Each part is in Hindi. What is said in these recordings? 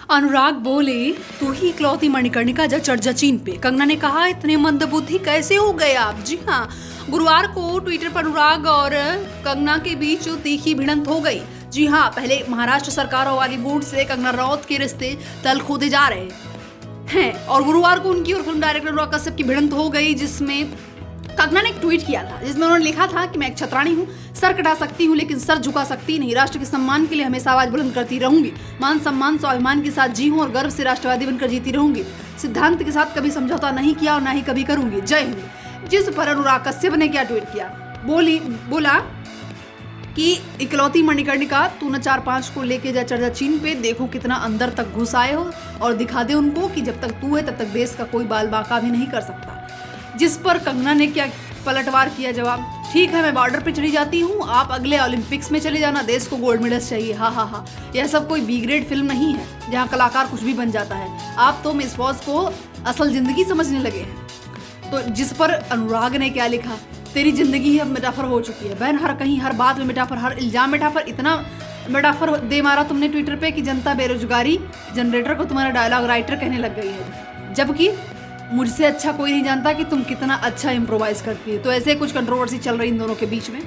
अनुराग बोले, तू ही इकलौती मणिकर्णिका जो चर्चा चीन पे। कंगना ने कहा, इतने मंदबुद्धि कैसे हो गए आप। जी हाँ, गुरुवार को ट्विटर पर अनुराग और कंगना के बीच तीखी भिड़ंत हो गई। जी हाँ, पहले महाराष्ट्र सरकार और बॉलीवुड से कंगना रनौत के रिश्ते तल खोदे जा रहे हैं और गुरुवार को उनकी और फिल्म डायरेक्टर अनुराग कश्यप की भिड़ंत हो गई, जिसमें कंगना ने एक ट्वीट किया था जिसमें उन्होंने लिखा था कि मैं एक छतरानी हूँ, सर कटा सकती हूँ लेकिन सर झुका सकती नहीं। राष्ट्र के सम्मान के लिए हमेशा आवाज बुलंद करती रहूंगी। मान सम्मान स्वाभिमान के साथ जी हूँ और गर्व से राष्ट्रवादी बनकर जीती रहूंगी। सिद्धांत के साथ कभी समझौता नहीं किया और ना ही कभी करूंगी। जय हिंद। जिस पर अनुराग कश्यप ने क्या ट्वीट किया, बोला कि इकलौती मणिकर्णिका, तू न 4-5 को लेके जा चर्चा चीन पे, देखो कितना अंदर तक घुस आए हो और दिखा दे उनको कि जब तक तू है तब तक देश का कोई बाल बाका भी नहीं कर सकता। जिस पर कंगना ने क्या पलटवार किया जवाब, ठीक है मैं बॉर्डर पे चली जाती हूँ, आप अगले ओलंपिक्स में चले जाना, देश को गोल्ड मेडल चाहिए। हाँ हाँ हाँ, यह सब कोई बी ग्रेड फिल्म नहीं है जहाँ कलाकार कुछ भी बन जाता है। आप तो मिस फौज को असल जिंदगी समझने लगे हैं। तो जिस पर अनुराग ने क्या लिखा, तेरी जिंदगी अब मेटाफर हो चुकी है बहन, हर कहीं हर बात में मेटाफर, हर इल्जाम मेटाफर, इतना मेटाफर दे मारा तुमने ट्विटर पे कि जनता बेरोजगारी जनरेटर को तुम्हारा डायलॉग राइटर कहने लग गई है, जबकि मुझसे अच्छा कोई नहीं जानता कि तुम कितना अच्छा इम्प्रोवाइज करती है। तो ऐसे कुछ कंट्रोवर्सी चल रही इन दोनों के बीच में।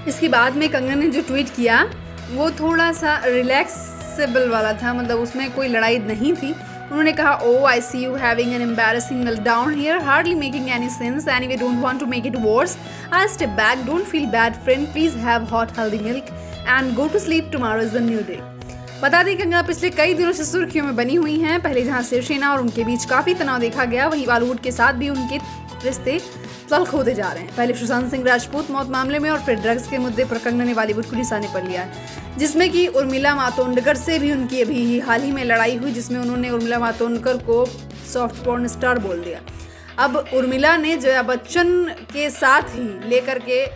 इसके बाद में कंगना ने जो ट्वीट किया वो थोड़ा सा रिलैक्सेबल वाला था, मतलब उसमें कोई लड़ाई नहीं थी। उन्होंने कहा, oh I see you having an embarrassing meltdown here, hardly making any sense, anyway don't want to make it worse, I step back, don't feel bad friend, please have hot healthy milk and go to sleep, tomorrow is the new day. बता दें कंगना पिछले कई दिनों से सुर्खियों में बनी हुई हैं। पहले जहां शिवसेना और उनके बीच काफी तनाव देखा गया, वहीं बॉलीवुड के साथ भी उनके रिश्ते तल खोदे जा रहे हैं। पहले सुशांत सिंह राजपूत मौत मामले में और फिर ड्रग्स के मुद्दे पर कंगना ने बॉलीवुड को निशाने पर लिया है, जिसमें कि उर्मिला मातोंडकर से भी उनकी अभी हाल ही में लड़ाई हुई, जिसमें उन्होंने उर्मिला मातोंडकर को सॉफ्ट पॉर्न स्टार बोल दिया। अब उर्मिला ने जया बच्चन के साथ ही लेकर के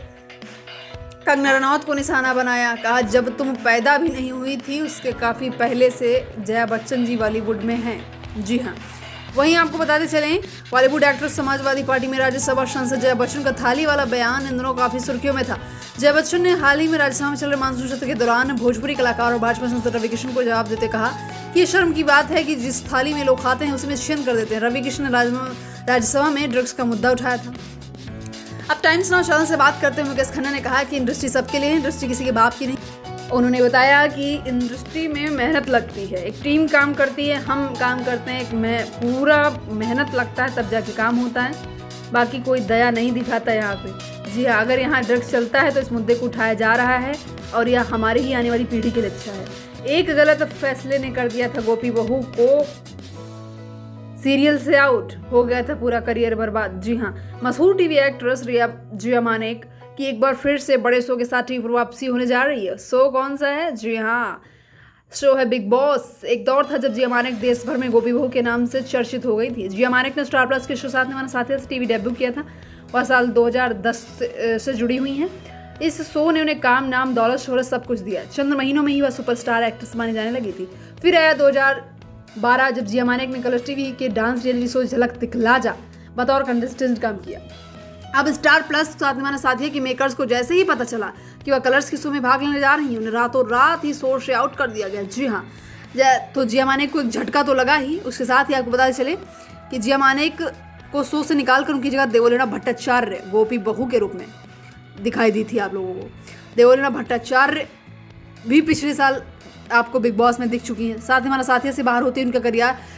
कंगना रनौत को निशाना बनाया। कहा, जब तुम पैदा भी नहीं हुई थी उसके काफ़ी पहले से जया बच्चन जी बॉलीवुड में हैं। जी हाँ, वहीं आपको बताते चलें, बॉलीवुड एक्टर समाजवादी पार्टी में राज्यसभा सांसद जया बच्चन का थाली वाला बयान इन दिनों काफ़ी सुर्खियों में था। जया बच्चन ने हाल ही में राज्यसभा में चल रहे मानसून सत्र के दौरान भोजपुरी कलाकार और भाजपा सांसद रवि किशन को जवाब देते कहा कि ये शर्म की बात है कि जिस थाली में लोग खाते हैं उसमें छीन कर देते हैं। रवि किशन ने राज्यसभा में ड्रग्स का मुद्दा उठाया था। अब टाइम्स नाउ चैनल से बात करते हुए मुकेश खन्ना ने कहा कि इंडस्ट्री सबके लिए है, इंडस्ट्री किसी के बाप की नहीं। उन्होंने बताया कि इंडस्ट्री में मेहनत लगती है, एक टीम काम करती है, हम काम करते हैं, पूरा मेहनत लगता है तब जाके काम होता है, बाकी कोई दया नहीं दिखाता यहाँ पे। जी हाँ, अगर यहाँ ड्रग्स चलता है तो इस मुद्दे को उठाया जा रहा है और यह हमारे ही आने वाली पीढ़ी के लिए अच्छा है। एक गलत फैसले ने कर दिया था गोपी बहू को सीरियल से आउट, हो गया था पूरा करियर बर्बाद। जी हाँ, मशहूर टीवी एक्ट्रेस जिया मानेक की एक बार फिर से बड़े शो के साथ टीवी पर वापसी होने जा रही है। शो कौन सा है? जी हाँ, शो है बिग बॉस। एक दौर था जब जिया मानेक देश भर में गोपी बहू के नाम से चर्चित हो गई थी। जिया मानेक ने स्टार प्लस के शो साथ निभाना साथिया से टीवी डेब्यू किया था। वह साल 2010 से जुड़ी हुई हैं। इस शो ने उन्हें काम, नाम, दौलत, शोहरत सब कुछ दिया। चंद महीनों में ही वह सुपरस्टार एक्ट्रेस मानी जाने लगी थी। फिर आया 2012 जब जिया मानेक ने कलर्स टीवी के डांस रियलिटी शो झलक दिखला जा बतौर कंटेस्टेंट काम किया। अब स्टार प्लस साथ निभाना साथिया के मेकर्स को जैसे ही पता चला कि वह कलर्स के शो में भाग लेने जा रही हैं, उन्हें रातों रात ही शो से आउट कर दिया गया। जी हाँ, तो जिया मानेक को एक झटका तो लगा ही। उसके साथ ही आपको बताते चले कि जिया मानेक को शो से निकाल कर उनकी जगह देवोलीना भट्टाचार्य गोपी बहू के रूप में दिखाई दी थी आप लोगों को। देवोलीना भट्टाचार्य भी पिछले साल आपको बिग बॉस में दिख चुकी हैं। साथ ही हमारा साथिया से बाहर होते ही उनका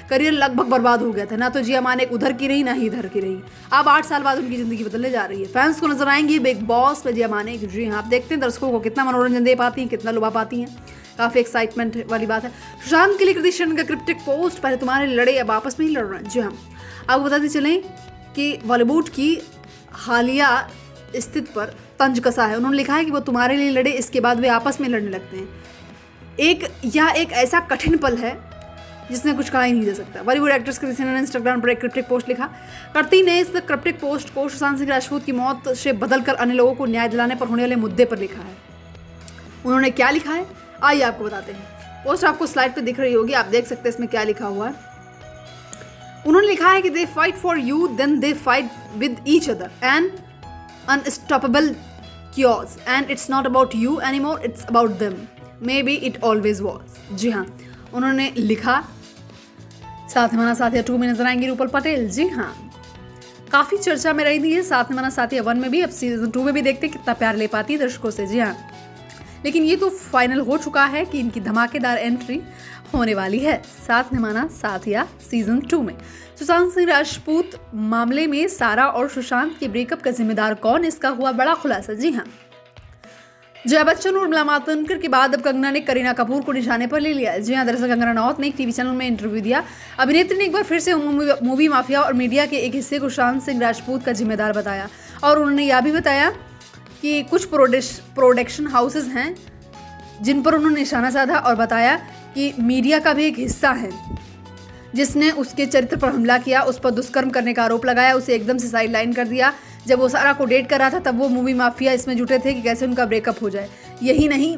करियर लगभग बर्बाद हो गया था। ना तो जिया मानेक उधर की रही, ना ही इधर की रही। अब 8 साल बाद उनकी जिंदगी बदलने जा रही है। फैंस को नजर आएंगी बिग बॉस में जिया मानेक। जी हाँ, आप देखते हैं दर्शकों को कितना मनोरंजन दे पाती हैं, कितना लुभा पाती हैं। काफ़ी एक्साइटमेंट वाली बात है। सुशांत के लिए कृति शेट्टी का क्रिप्टिक पोस्ट, पहले तुम्हारे लड़े अब आपस में ही लड़ रहे हैं। जी हाँ, आपको बताते चलें कि बॉलीवुड की हालिया स्थिति पर तंज कसा है। उन्होंने लिखा है कि वो तुम्हारे लिए लड़े, इसके बाद वे आपस में लड़ने लगते हैं। एक ऐसा कठिन पल है जिसमें कुछ कहा ही नहीं जा सकता। बॉलीवुड एक्ट्रेस कृति सेनन ने इंस्टाग्राम पर एक क्रिप्टिक पोस्ट लिखा। कृति ने इस क्रिप्टिक पोस्ट को सुशांत सिंह राजपूत की मौत से बदलकर अन्य लोगों को न्याय दिलाने पर होने वाले मुद्दे पर लिखा है। उन्होंने क्या लिखा है आइए आपको बताते हैं। पोस्ट आपको स्लाइड पर दिख रही होगी, आप देख सकते हैं इसमें क्या लिखा हुआ है। उन्होंने लिखा है कि they fight for you, then they fight with each other and unstoppable cures, and it's not about you any more, it's about them, maybe it always was. जी हाँ, उन्होंने लिखा साथ निभाना साथिया 2 में नजर आएंगी रूपल पटेल। जी हाँ, काफी चर्चा में रही थी ये साथ निभाना साथिया 1 में भी, अब सीजन 2 में भी देखते कितना प्यार ले पाती है दर्शकों से। जी हाँ, लेकिन ये तो फाइनल हो चुका है कि इनकी धमाकेदार एंट्री होने वाली है साथ निभाना साथिया सीजन 2 में। सुशांत सिंह राजपूत मामले में सारा और सुशांत के ब्रेकअप का जिम्मेदार कौन, इसका हुआ बड़ा खुलासा। जी हाँ, जया बच्चन और उर्मिला मातोंडकर के बाद अब कंगना ने करीना कपूर को निशाने पर ले लिया। जी हाँ, दरअसल कंगना रनौत ने एक टीवी चैनल में इंटरव्यू दिया। अभिनेत्री ने एक बार फिर से मूवी माफिया और मीडिया के एक हिस्से को सुशांत सिंह राजपूत का जिम्मेदार बताया और उन्होंने यह भी बताया कि कुछ प्रोडक्शन हाउसेज हैं जिन पर उन्होंने निशाना साधा और बताया कि मीडिया का भी एक हिस्सा है जिसने उसके चरित्र पर हमला किया, उस पर दुष्कर्म करने का आरोप लगाया, उसे एकदम से साइडलाइन कर दिया। जब वो सारा को डेट कर रहा था तब वो मूवी माफिया इसमें जुटे थे कि कैसे उनका ब्रेकअप हो जाए। यही नहीं,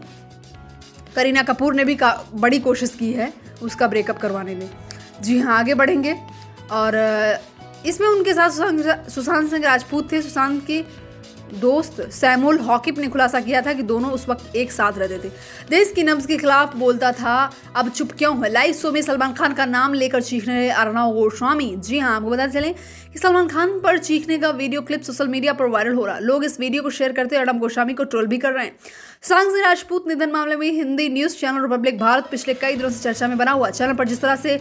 करीना कपूर ने भी बड़ी कोशिश की है उसका ब्रेकअप करवाने में। जी हाँ, आगे बढ़ेंगे और इसमें उनके साथ सुशांत सिंह राजपूत थे। सुशांत के दोस्त सैमुअल हॉकिप ने खुलासा किया था कि दोनों उस वक्त एक साथ रहते थे। देश की नब्ज के खिलाफ बोलता था, अब चुप क्यों है। लाइव शो में सलमान खान का नाम लेकर चीखने रहे अर्नब गोस्वामी। जी हाँ, आपको बताते चलें कि सलमान खान पर चीखने का वीडियो क्लिप सोशल मीडिया पर वायरल हो रहा। लोग इस वीडियो को शेयर करते अर्नब गोस्वामी को ट्रोल भी कर रहे हैं। सुशांत सिंह राजपूत निधन मामले में Hindi news channel Republic Bharat पिछले कई दिनों से चर्चा में बना हुआ। चैनल पर जिस तरह से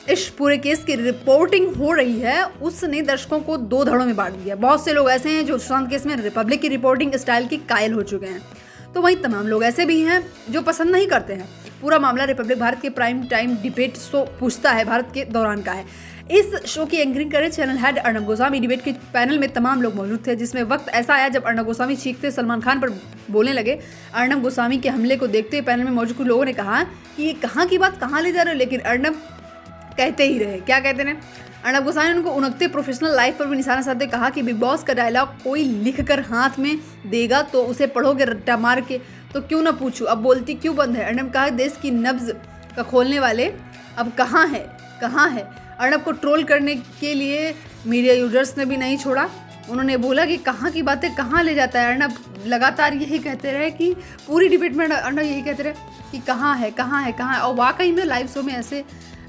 इस पूरे केस की रिपोर्टिंग हो रही है उसने दर्शकों को 2 धड़ों में बांट दिया। बहुत से लोग ऐसे हैं जो सुशांत केस में रिपब्लिक की रिपोर्टिंग स्टाइल की कायल हो चुके हैं, तो वहीं तमाम लोग ऐसे भी हैं जो पसंद नहीं करते हैं। पूरा मामला रिपब्लिक भारत के प्राइम टाइम डिबेट शो पूछता है भारत के दौरान का है। इस शो की एंकरिंग करे channel head Arnab Goswami. Debate के पैनल में तमाम लोग मौजूद थे, जिसमें वक्त ऐसा आया जब अर्नब गोस्वामी चीखते सलमान खान पर बोलने लगे। अर्नब गोस्वामी के हमले को देखते पैनल में मौजूद लोगों ने कहा कि ये कहाँ की बात कहाँ ले जा रहे हो, लेकिन अर्नब कहते ही रहे। क्या कहते हैं? अर्नब गोस्वामी ने उनको उनकते प्रोफेशनल लाइफ पर भी निशाना साधते कहा कि बिग बॉस का डायलॉग कोई लिख कर हाथ में देगा तो उसे पढ़ोगे रट्टा मार के, तो क्यों ना पूछूं अब बोलती क्यों बंद है। अर्नब कहा देश की नब्ज का खोलने वाले अब कहाँ है। अर्नब को ट्रोल करने के लिए मीडिया यूजर्स ने भी नहीं छोड़ा। उन्होंने बोला कि कहाँ की बातें कहाँ ले जाता है। अर्नब लगातार यही कहते रहे कि पूरी डिबेट में अर्नब यही कहते रहे कि कहाँ है। और वाकई में लाइव शो में ऐसे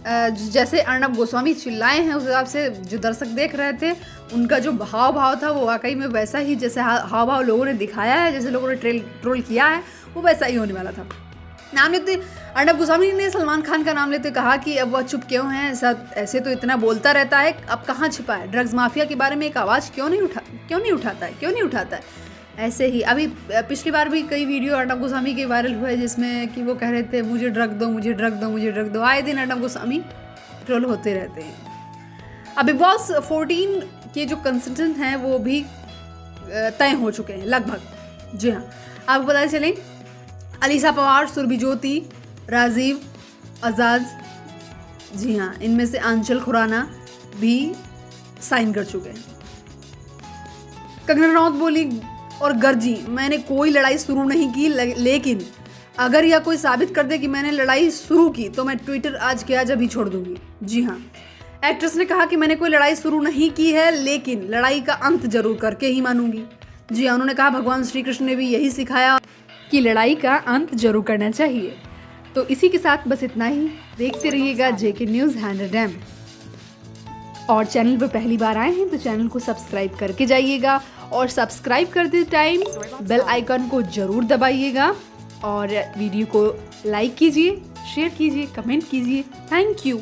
जैसे अर्नब गोस्वामी चिल्लाए हैं उस हिसाब से जो दर्शक देख रहे थे उनका जो भाव था वो वाकई में वैसा ही जैसे हाव भाव लोगों ने दिखाया है, जैसे लोगों ने ट्रोल किया है वो वैसा ही होने वाला था। नाम लेते अर्नब गोस्वामी ने सलमान खान का नाम लेते कहा कि अब वह चुप क्यों है, ऐसे तो इतना बोलता रहता है, अब कहाँ छिपा है। ड्रग्स माफिया के बारे में एक आवाज़ क्यों नहीं उठाता है। ऐसे ही अभी पिछली बार भी कई वीडियो अर्नब गोस्वामी के वायरल हुए जिसमें कि वो कह रहे थे मुझे ड्रग दो। आए दिन अर्नब गोस्वामी ट्रोल होते रहते हैं। अब बिग बॉस 14 के जो कंटेस्टेंट हैं वो भी तय हो चुके हैं लगभग। जी हाँ, आपको बताते चलें अलीसा पवार, सुरभि ज्योति, राजीव, आजाद, जी हाँ, इनमें से आंचल खुराना भी साइन कर चुके हैं। कंगना रनौत बोली और गरजी, मैंने कोई लड़ाई शुरू नहीं की, लेकिन अगर यह कोई साबित कर दे कि मैंने लड़ाई शुरू की तो मैं ट्विटर आज के आज अभी छोड़ दूंगी। जी हाँ, एक्ट्रेस ने कहा कि मैंने कोई लड़ाई शुरू नहीं की है, लेकिन लड़ाई का अंत जरूर करके ही मानूंगी। जी हाँ, उन्होंने कहा भगवान श्री कृष्ण ने भी यही सिखाया कि लड़ाई का अंत जरूर करना चाहिए। तो इसी के साथ बस इतना ही। देखते रहिएगा जेके न्यूज़ 100M। और चैनल पर पहली बार आए हैं तो चैनल को सब्सक्राइब करके जाइएगा और सब्सक्राइब करते टाइम बेल आइकन को ज़रूर दबाइएगा और वीडियो को लाइक कीजिए, शेयर कीजिए, कमेंट कीजिए। Thank you.